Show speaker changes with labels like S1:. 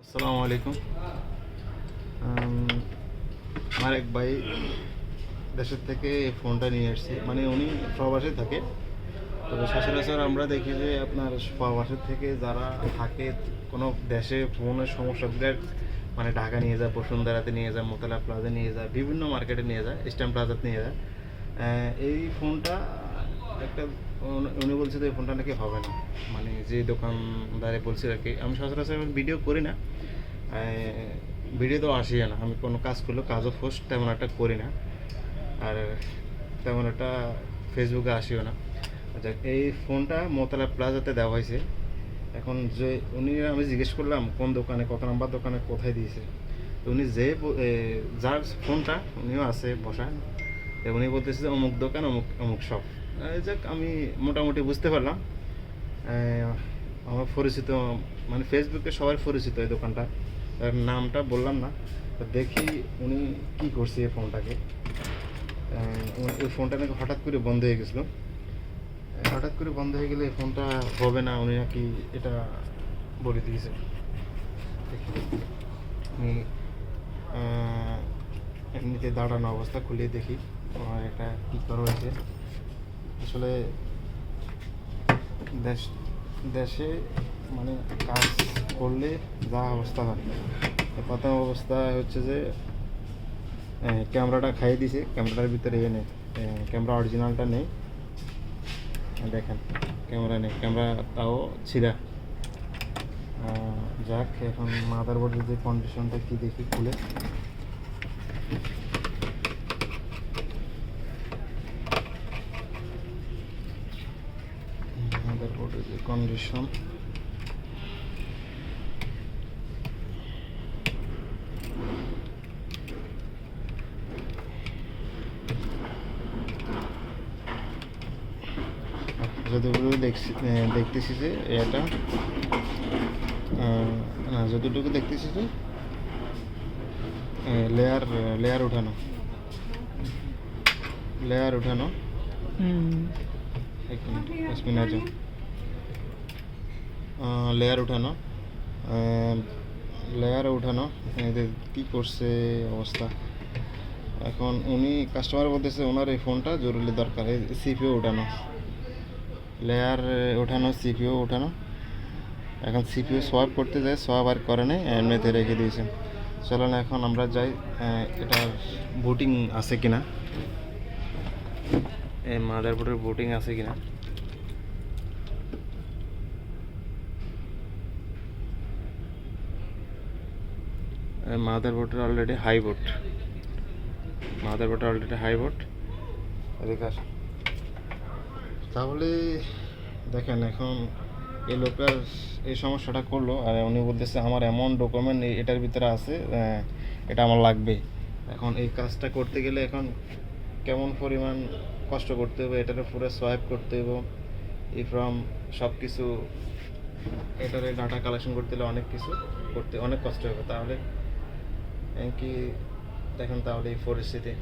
S1: আসসালামু আলাইকুম। আমার এক ভাই দেশের থেকে এই ফোনটা নিয়ে আসছে, মানে উনি প্রবাসে থাকে। তবে সচরাচর আমরা দেখি যে আপনার প্রবাসের থেকে যারা থাকে কোনো দেশে ফোনের সমস্যা বিরাট, মানে ঢাকা নিয়ে যায়, বসুন্ধরাতে নিয়ে যায়, মোতালা প্লাজা নিয়ে যায়, বিভিন্ন মার্কেটে নিয়ে যায়, ইস্টার্ন প্লাজাতে নিয়ে যায়। এই ফোনটা একটা উনি বলছে যে এই ফোনটা নাকি হবে না, মানে যে দোকানদারে বলছে আর কি। আমি সচরাচর ভিডিও করি না, ভিডিও তো আসি না, আমি কোনো কাজ করলেও কাজও পোস্ট তেমন একটা করি না, আর তেমন একটা ফেসবুকে আসিও না। আচ্ছা, এই ফোনটা মোতালা প্লাজাতে দেওয়া হয়েছে। এখন যে আমি জিজ্ঞেস করলাম কোন দোকানে, কত নাম্বার দোকানে, কোথায় দিয়েছে। তো উনি যার ফোনটা উনিও আছে বসা, উনি বলতেছে যে অমুক দোকান, অমুক অমুক শপ। যাক, আমি মোটামুটি বুঝতে পারলাম। আমার পরিচিত, মানে ফেসবুকে সবার পরিচিত এই দোকানটা, তার নামটা বললাম না। তো দেখি উনি কি করছে এই ফোনটাকে। ওই ফোনটা নাকি হঠাৎ করে বন্ধ হয়ে গেছিলো। হঠাৎ করে বন্ধ হয়ে গেলে এই ফোনটা হবে না, উনি নাকি এটা বলে দিয়েছে। আমি এমনিতে দাঁড়ানো অবস্থা খুলে দেখি এটা কী করা হয়েছে। আসলে দেশে মানে কাজ করলে যা অবস্থা হয়, প্রথম অবস্থা হচ্ছে যে ক্যামেরাটা খাইয়ে দিছে, ক্যামেরাটার ভিতরে এনে ক্যামেরা অরিজিনালটা নেই, দেখেন ক্যামেরা নেই, ক্যামেরা তাও ছিঁড়া। যাক, এখন মাদারবোর্ডের যে কন্ডিশনটা কি দেখি খুলে। মাদারবোর্ডের যে কন্ডিশন, যতটুকু দেখতেছি যে এটা না, যতটুকু দেখতেছি যে লেয়ার উঠানো, এক মিনিট আছে, লেয়ার উঠানো এদের কী করছে অবস্থা। এখন উনি কাস্টমার বলতেছে ওনার এই ফোনটা জরুরি দরকার, এই সিপিও উঠানো, লেয়ার ওঠানো, সিপিও ওঠানো। এখন সিপিও সোয়াপ করতে যায়, সোয়াপ আর করে নেই, এমনিতে রেখে দিয়েছে। চলেন এখন আমরা যাই, এটার বুটিং আছে কিনা, এই মাদারবোর্ডের বুটিং আছে কিনা। মাদারবোর্ডের অলরেডি হাই বোর্ড, এদিকে তাহলে দেখেন এখন এই লোকটার এই সমস্যাটা করলো, আর উনি বলতেছে আমার এমন ডকুমেন্ট এটার ভিতরে আছে, এটা আমার লাগবে। এখন এই কাজটা করতে গেলে এখন কেমন পরিমাণ কষ্ট করতে হবে, এটার পুরো সোয়াইপ করতে হবে, এই ফর্ম সব কিছু, এটারে ডাটা কালেকশন করতে হলে অনেক কিছু করতে অনেক কষ্ট হবে। তাহলে কি দেখেন, তাহলে এই পরিস্থিতি